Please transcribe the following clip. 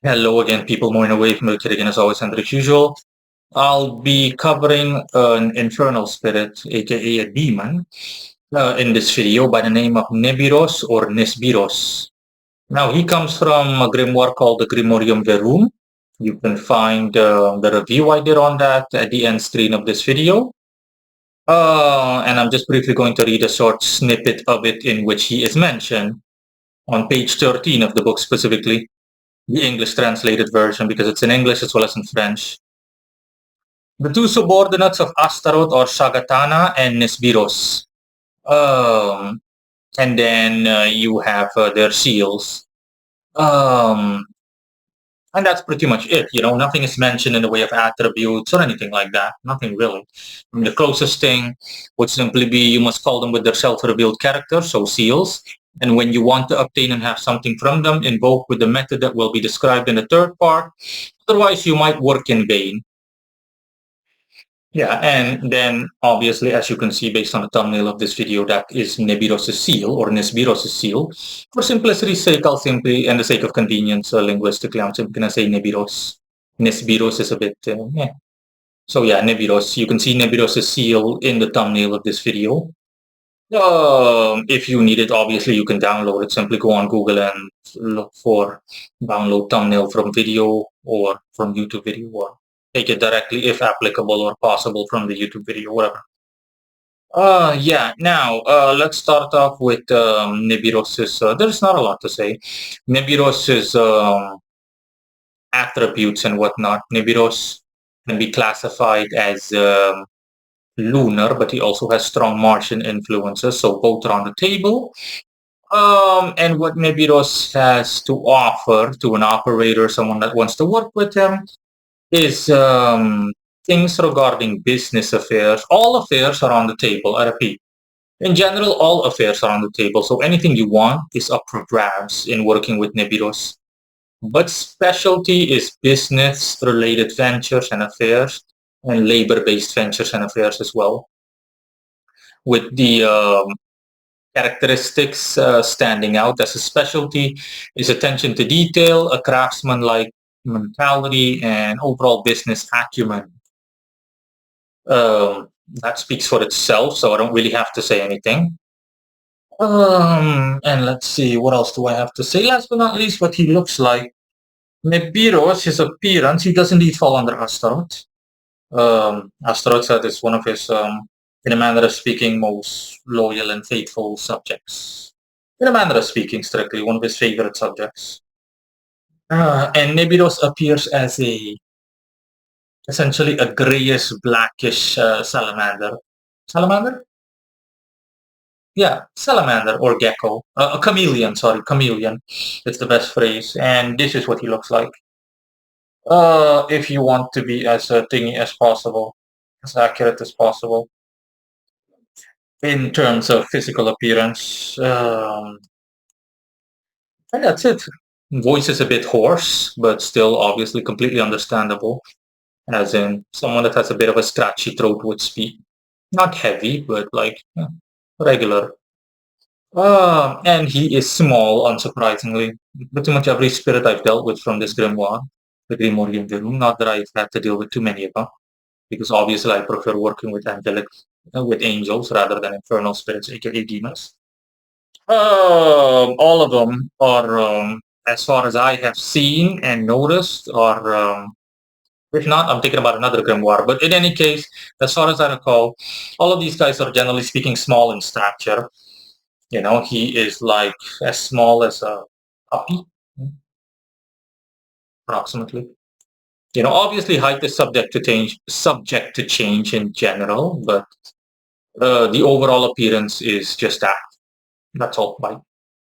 Hello again, people. More away from the kid again, as always, and as usual. I'll be covering an infernal spirit, aka a demon, in this video by the name of Nebiros or Nesbiros. Now, he comes from a grimoire called the Grimorium Verum. You can find the review I did on that at the end screen of this video. And I'm just briefly going to read a short snippet of it in which he is mentioned on page 13 of the book specifically. The English translated version because it's in English as well as in French. The two subordinates of Astaroth are Shagatana and Nesbiros. Um, and then you have their seals. Um, and that's pretty much it. Nothing is mentioned in the way of attributes or anything like that. Nothing really. I mean, the closest thing would simply be you must call them with their self-revealed character, so seals. And when you want to obtain and have something from them, invoke with the method that will be described in the third part. Otherwise, you might work in vain. Yeah, and then obviously, as you can see based on the thumbnail of this video, that is Nebiros' seal or Nesbiros' seal. For simplicity's sake, I'll simply, and the sake of convenience linguistically, I'm simply going to say Nebiros. Nesbiros is a bit, yeah. So yeah, Nebiros. You can see Nebiros' seal in the thumbnail of this video. If you need it, obviously you can download it. Simply go on Google and look for download thumbnail from video or from YouTube video, or take it directly if applicable or possible from the YouTube video, whatever. Yeah, now let's start off with Nebiros's. There's not a lot to say. Nebiros's attributes and whatnot. Nebiros can be classified as lunar, but he also has strong Martian influences, so both are on the table. And what Nebiros has to offer to an operator, someone that wants to work with him, is things regarding business affairs. All affairs are on the table, I repeat. In general, all affairs are on the table, so anything you want is up for grabs in working with Nebiros. But specialty is business-related ventures and affairs, and labor-based ventures and affairs as well. With the characteristics standing out as a specialty is attention to detail, a craftsman-like mentality, and overall business acumen. That speaks for itself, so I don't really have to say anything. And let's see, what else do I have to say? Last but not least, what he looks like. Nebiros, his appearance, he does indeed fall under Astaroth. Astaroth is one of his, in a manner of speaking, most loyal and faithful subjects. In a manner of speaking, strictly, one of his favorite subjects. And Nebiros appears as essentially a grayish, blackish salamander. Salamander? Yeah, salamander or gecko. A chameleon, sorry, chameleon. It's the best phrase. And this is what he looks like. If you want to be as thingy as possible, as accurate as possible. In terms of physical appearance, and that's it. Voice is a bit hoarse, but still obviously completely understandable. As in someone that has a bit of a scratchy throat would speak. Not heavy, but like regular. And he is small, unsurprisingly. Pretty much every spirit I've dealt with from this grimoire, the Grimorium Verum, not that I've had to deal with too many of them, because obviously I prefer working with angelic, with angels rather than infernal spirits, aka demons. All of them are, as far as I have seen and noticed, are if not, I'm thinking about another grimoire. But in any case, as far as I recall, all of these guys are generally speaking small in stature. He is like as small as a puppy, approximately. Obviously height is subject to change in general, but the overall appearance is just that. That's all. Bye.